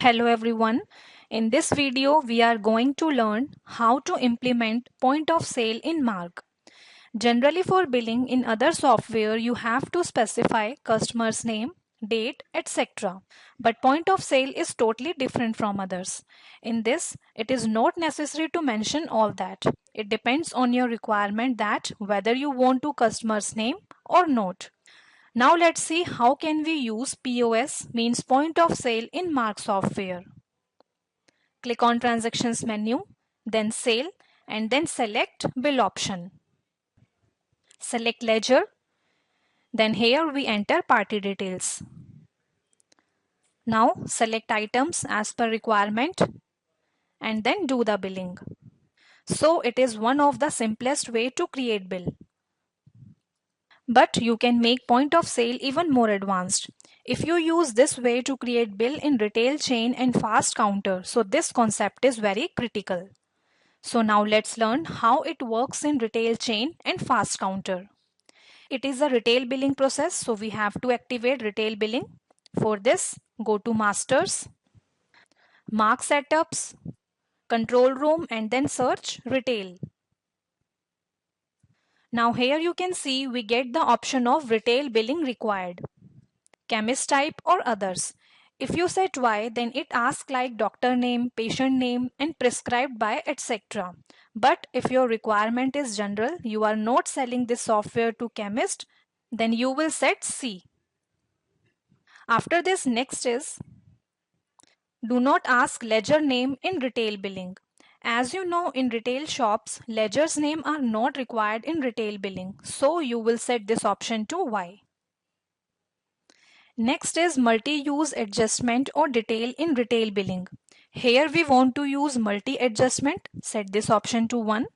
Hello everyone. In this video, we are going to learn how to implement point of sale in Marg. Generally for billing in other software, you have to specify customer's name, date, etc. But point of sale is totally different from others. In this, it is not necessary to mention all that. It depends on your requirement that whether you want to customer's name or not. Now let's see how can we use POS means point of sale in Marg Software. Click on Transactions menu, then Sale and then select Bill option. Select Ledger, then here we enter party details. Now select items as per requirement and then do the billing. So it is one of the simplest way to create bill. But you can make point of sale even more advanced. If you use this way to create bill in retail chain and fast counter, so this concept is very critical. So now let's learn how it works in retail chain and fast counter. It is a retail billing process, so we have to activate retail billing. For this, go to Masters, Marg Setups, Control Room and then search Retail. Now here you can see we get the option of retail billing required, chemist type or others. If you set Y, then it asks like doctor name, patient name and prescribed by etc. But if your requirement is general, you are not selling this software to chemist, then you will set C. After this, next is do not ask ledger name in retail billing. As you know, in retail shops, ledger's name are not required in retail billing, so you will set this option to Y. Next is multi-use adjustment or detail in retail billing. Here we want to use multi-adjustment, set this option to 1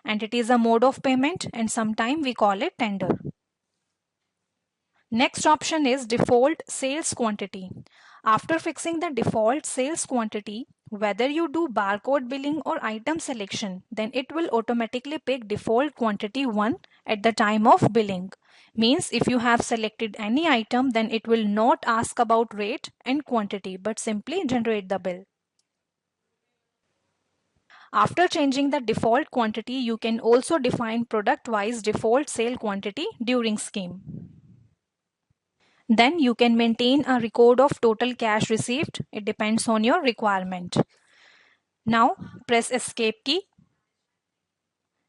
and it is a mode of payment and sometime we call it tender. Next option is default sales quantity. After fixing the default sales quantity, whether you do barcode billing or item selection, then it will automatically pick default quantity 1 at the time of billing. Means if you have selected any item, then it will not ask about rate and quantity but simply generate the bill. After changing the default quantity, you can also define product-wise default sale quantity during scheme. Then you can maintain a record of total cash received. It depends on your requirement. Now press escape key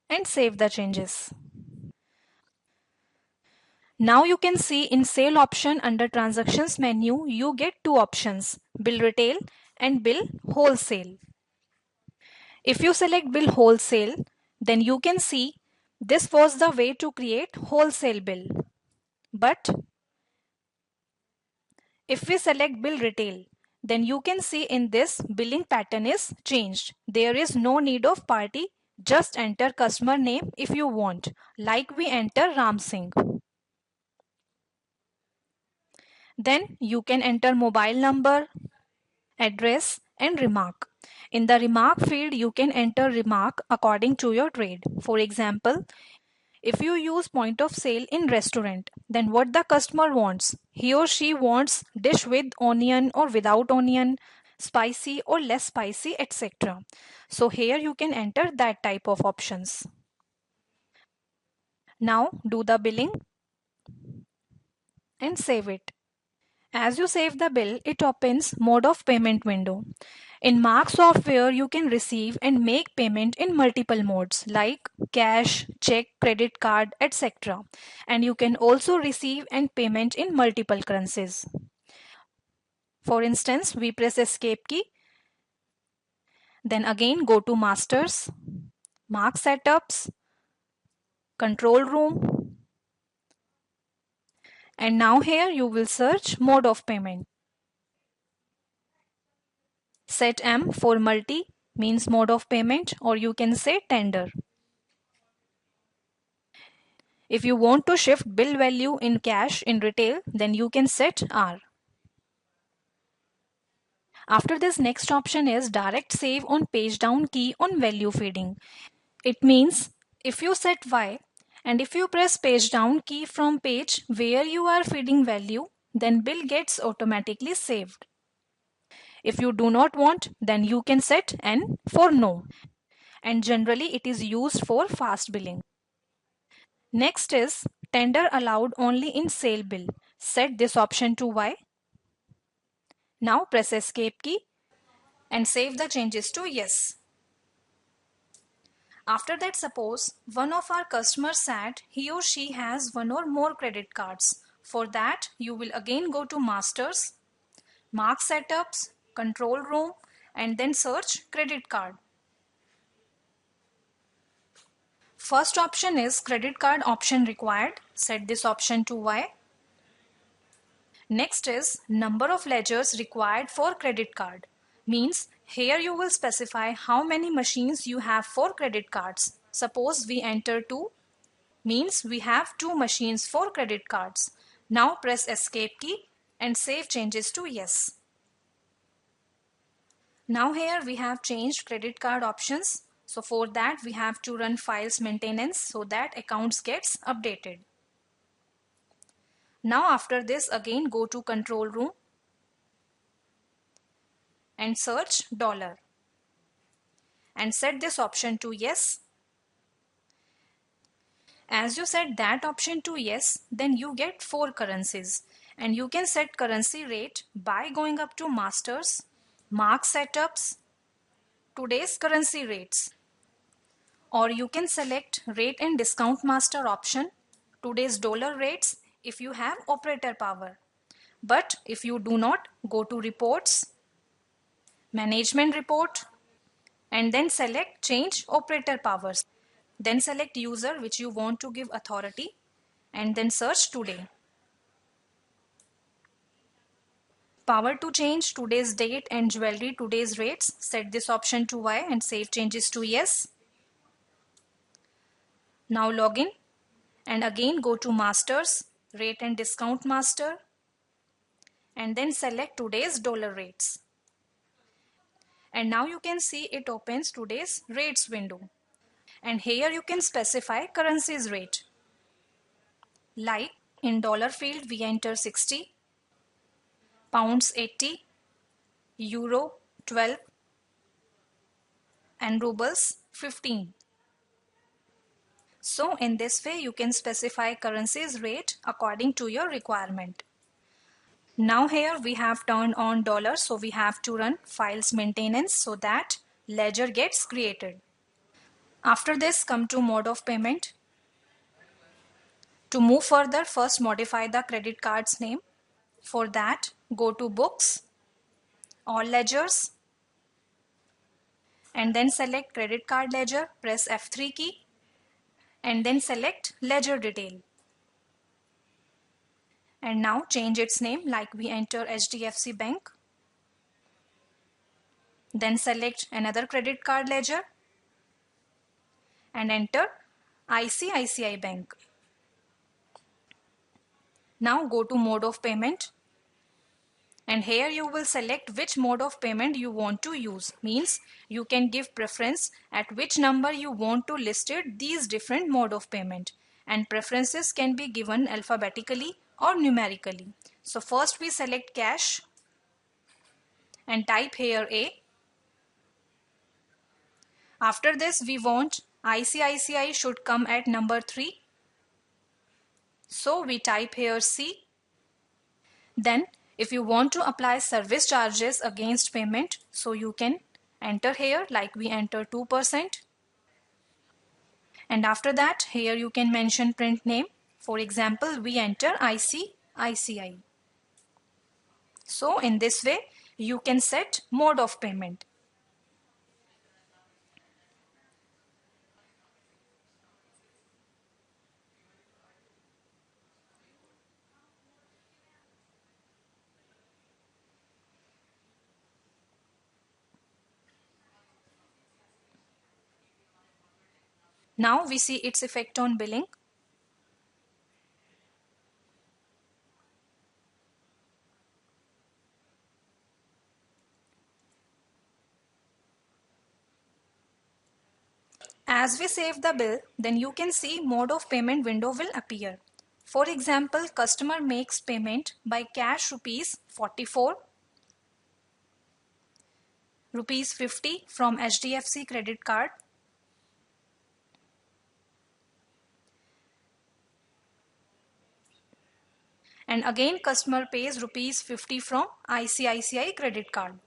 and save the changes. Now you can see in sale option under transactions menu, you get two options, bill retail and bill wholesale. If you select bill wholesale, then you can see this was the way to create wholesale bill. But if we select bill retail, then you can see in this billing pattern is changed. There is no need of party, just enter customer name if you want, like we enter Ram Singh. Then you can enter mobile number, address and remark. In the remark field, you can enter remark according to your trade. For example, if you use point of sale in restaurant, then what the customer wants, he or she wants dish with onion or without onion, spicy or less spicy, etc. So here you can enter that type of options. Now do the billing and save it. As you save the bill, it opens mode of payment window. In Marg Software, you can receive and make payment in multiple modes like cash, check, credit card, etc. And you can also receive and payment in multiple currencies. For instance, we press escape key. Then again go to Masters, Marg Setups, Control Room. And now here you will search mode of payment. Set M for multi means mode of payment, or you can say tender. If you want to shift bill value in cash in retail, then you can set R. After this, next option is direct save on page down key on value feeding. It means if you set Y and if you press page down key from page where you are feeding value, then bill gets automatically saved. If you do not want, then you can set N for no. And generally it is used for fast billing. Next is tender allowed only in sale bill. Set this option to Y. Now press escape key and save the changes to yes. After that, suppose one of our customers said he or she has one or more credit cards. For that, you will again go to Masters, Marg Setups, Control Room, and then search Credit Card. First option is Credit Card option required. Set this option to Y. Next is number of ledgers required for credit card. Means here you will specify how many machines you have for credit cards. Suppose we enter 2. Means we have 2 machines for credit cards. Now press escape key and save changes to yes. Now here we have changed credit card options. So for that we have to run files maintenance so that accounts gets updated. Now after this again go to control room and search dollar and set this option to yes. As you set that option to yes, then you get 4 currencies and you can set currency rate by going up to Masters, Marg Setups, today's currency rates, or you can select rate and discount master option, today's dollar rates if you have operator power. But if you do not, go to reports, management report, and then select change operator powers. Then select user which you want to give authority and then search today. Power to change today's date and jewelry today's rates. Set this option to Y and save changes to yes. Now log in and again go to Masters, Rate and Discount Master, and then select today's dollar rates. And now you can see it opens today's rates window. And here you can specify currencies rate. Like in dollar field we enter 60, pounds 80, euro 12, and rubles 15. So in this way you can specify currencies rate according to your requirement. Now here we have turned on dollar, so we have to run files maintenance so that ledger gets created. After this come to mode of payment. To move further, first modify the credit card's name. For that go to books, all ledgers, and then select credit card ledger, press F3 key and then select ledger detail. And now change its name, like we enter HDFC Bank. Then select another credit card ledger and enter ICICI Bank. Now go to mode of payment and here you will select which mode of payment you want to use. Means you can give preference at which number you want to listed these different mode of payment, and preferences can be given alphabetically or numerically. So first we select cash and type here A. After this we want ICICI should come at number 3. So we type here C. Then if you want to apply service charges against payment, so you can enter here, like we enter 2%. And after that here you can mention print name. For example, we enter ICICI. So in this way you can set mode of payment. Now we see its effect on billing. As we save the bill, then you can see mode of payment window will appear. For example, customer makes payment by cash rupees 44 rupees 50 from HDFC credit card, and again customer pays rupees 50 from ICICI credit card.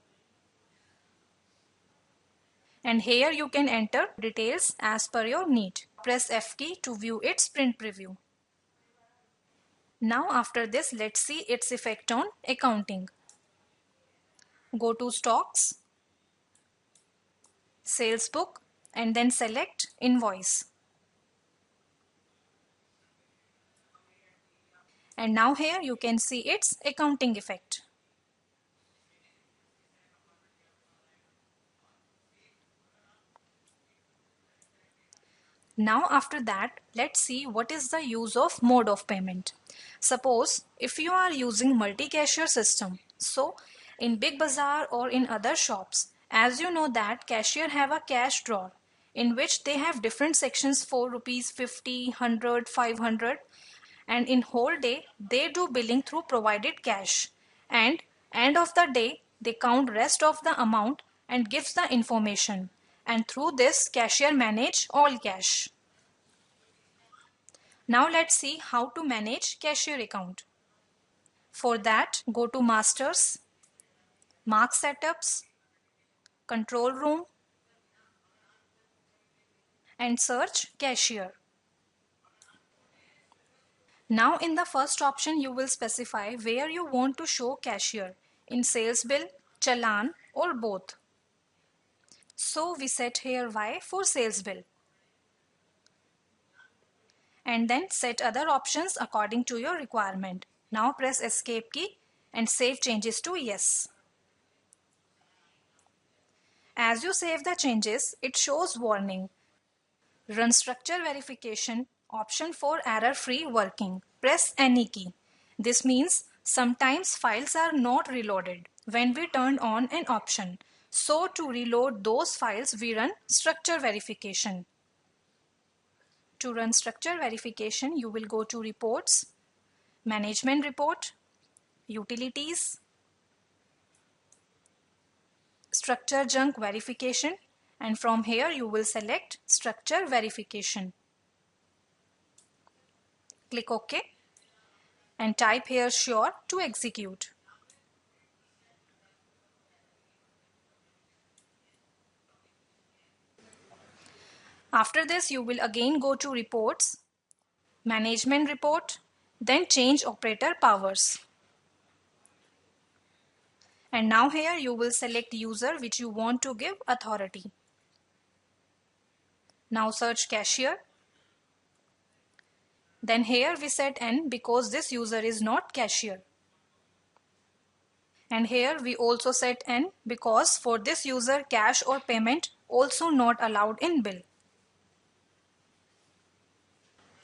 And here you can enter details as per your need. Press F key to view its print preview. Now after this, let's see its effect on accounting. Go to stocks, sales book, and then select invoice. And now here you can see its accounting effect. Now after that, let's see what is the use of mode of payment. Suppose if you are using multi-cashier system, so in Big Bazaar or in other shops, as you know that cashier have a cash drawer in which they have different sections for rupees 50, 100, 500, and in whole day they do billing through provided cash, and end of the day they count rest of the amount and gives the information, and through this cashier manage all cash. Now let's see how to manage cashier account. For that, go to Masters, Marg Setups, Control Room, and search Cashier. Now in the first option you will specify where you want to show cashier, in sales bill, challan, or both. So we set here Y for sales bill. And then set other options according to your requirement. Now press escape key and save changes to yes. As you save the changes, it shows warning. Run structure verification, option for error-free working. Press any key. This means sometimes files are not reloaded when we turn on an option. So to reload those files, we run structure verification. To run structure verification, you will go to Reports, Management Report, Utilities, Structure Junk Verification, and from here you will select Structure Verification. Click OK and type here Sure to execute. After this, you will again go to Reports, Management Report, then change operator powers. And now here you will select user which you want to give authority. Now search cashier. Then here we set N because this user is not cashier. And here we also set N because for this user cash or payment also not allowed in bill.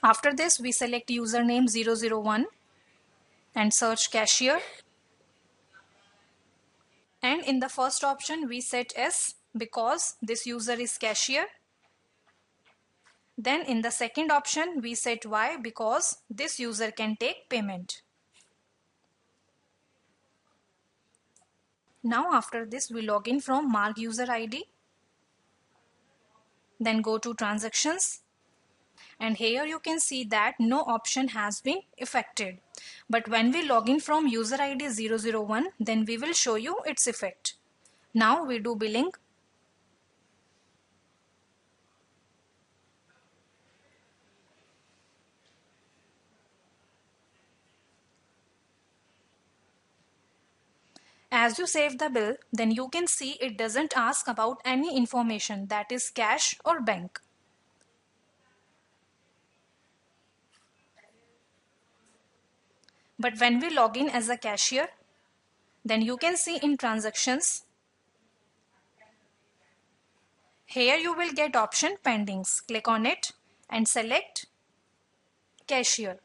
After this we select username 001 and search cashier. And in the first option we set S because this user is cashier. Then in the second option we set Y because this user can take payment. Now after this we log in from Marg user ID. Then go to transactions. And here you can see that no option has been affected. But when we log in from user ID 001, then we will show you its effect. Now we do billing. As you save the bill, then you can see it doesn't ask about any information, that is cash or bank. But when we log in as a cashier, then you can see in transactions, here you will get option pendings. Click on it and select cashier.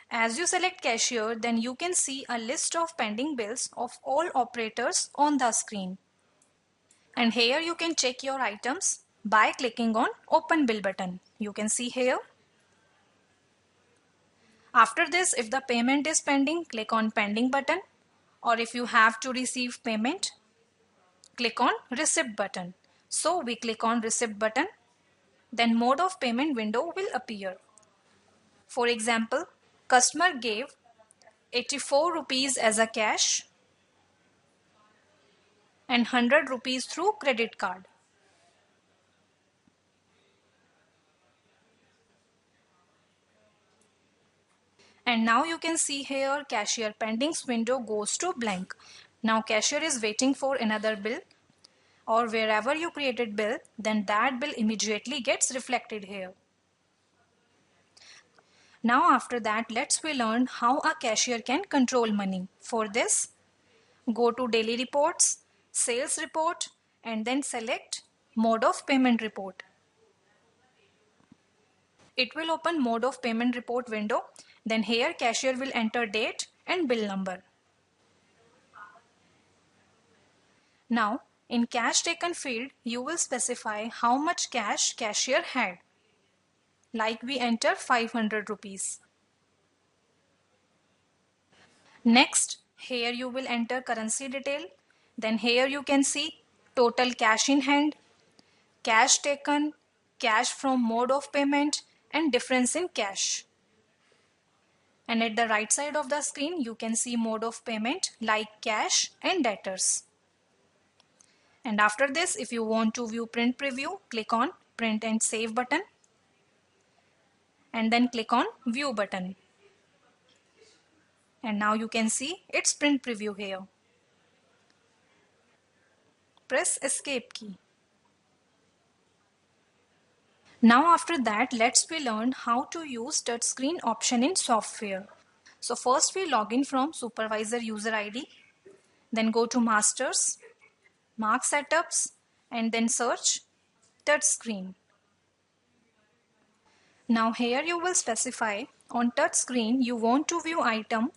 As you select cashier, then you can see a list of pending bills of all operators on the screen. And here you can check your items by clicking on open bill button. You can see here. After this, if the payment is pending, click on pending button, or if you have to receive payment, click on receipt button. So we click on receipt button, then mode of payment window will appear. For example, customer gave 84 rupees as a cash and 100 rupees through credit card. And now you can see here cashier pendings window goes to blank. Now cashier is waiting for another bill, or wherever you created bill, then that bill immediately gets reflected here. Now after that, let's we learn how a cashier can control money. For this, go to daily reports, sales report, and then select mode of payment report. It will open mode of payment report window. Then here cashier will enter date and bill number. Now in cash taken field, you will specify how much cash cashier had. Like we enter 500 rupees. Next, here you will enter currency detail. Then here you can see total cash in hand, cash taken, cash from mode of payment, and difference in cash. And at the right side of the screen, you can see mode of payment like cash and debtors. And after this, if you want to view print preview, click on print and save button. And then click on view button. And now you can see its print preview here. Press escape key. Now after that, let's we learn how to use touchscreen option in software. So first we log in from supervisor user ID, then go to masters, Marg setups, and then search touchscreen. Now here you will specify on touchscreen you want to view item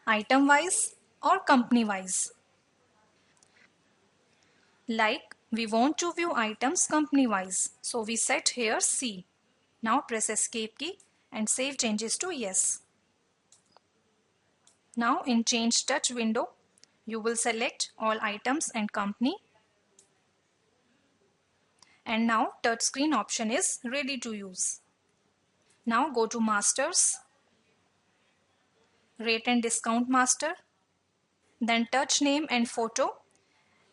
wise or company wise. Like we want to view items company wise, so we set here C. Now press escape key and save changes to yes. Now in change touch window, you will select all items and company. And now touchscreen option is ready to use. Now go to masters, rate and discount master, then touch name and photo.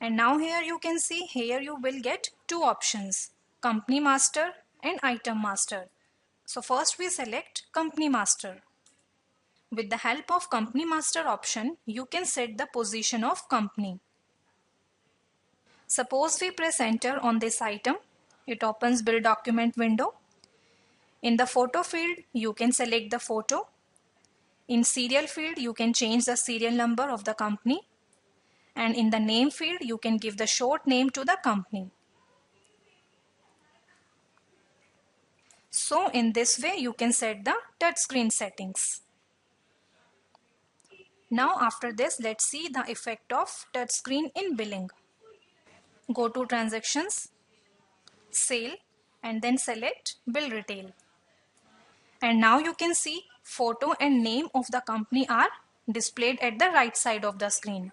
And now here you can see here you will get two options, company master and item master. So first we select company master. With the help of company master option, you can set the position of company. Suppose we press enter on this item, it opens bill document window. In the photo field, you can select the photo. In serial field, you can change the serial number of the company. And in the name field, you can give the short name to the company. So in this way, you can set the touchscreen settings. Now after this, let's see the effect of touchscreen in billing. Go to transactions, sale, and then select bill retail. And now you can see photo and name of the company are displayed at the right side of the screen.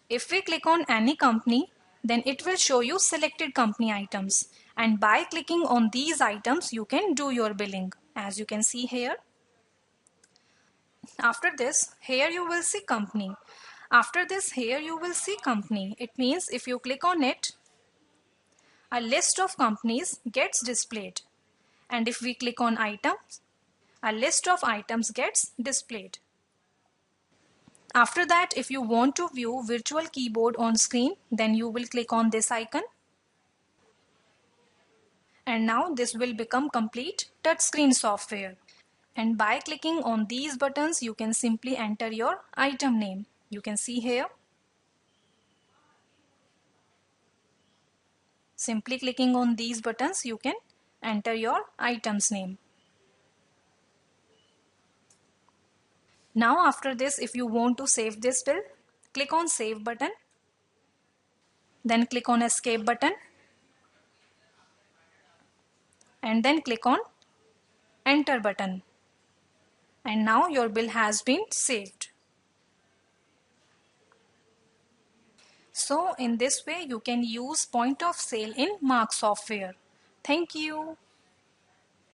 If we click on any company, then it will show you selected company items. And by clicking on these items, you can do your billing, as you can see here. After this, here you will see company. After this, here you will see company. It means if you click on it, a list of companies gets displayed. And if we click on items, a list of items gets displayed. After that, if you want to view virtual keyboard on screen, then you will click on this icon. And now this will become complete touchscreen software. And by clicking on these buttons, you can simply enter your item name. You can see here. Simply clicking on these buttons, you can enter your item's name. Now after this, if you want to save this bill, click on save button. Then click on escape button. And then click on enter button. And now your bill has been saved. So in this way you can use point of sale in Marg software. Thank you.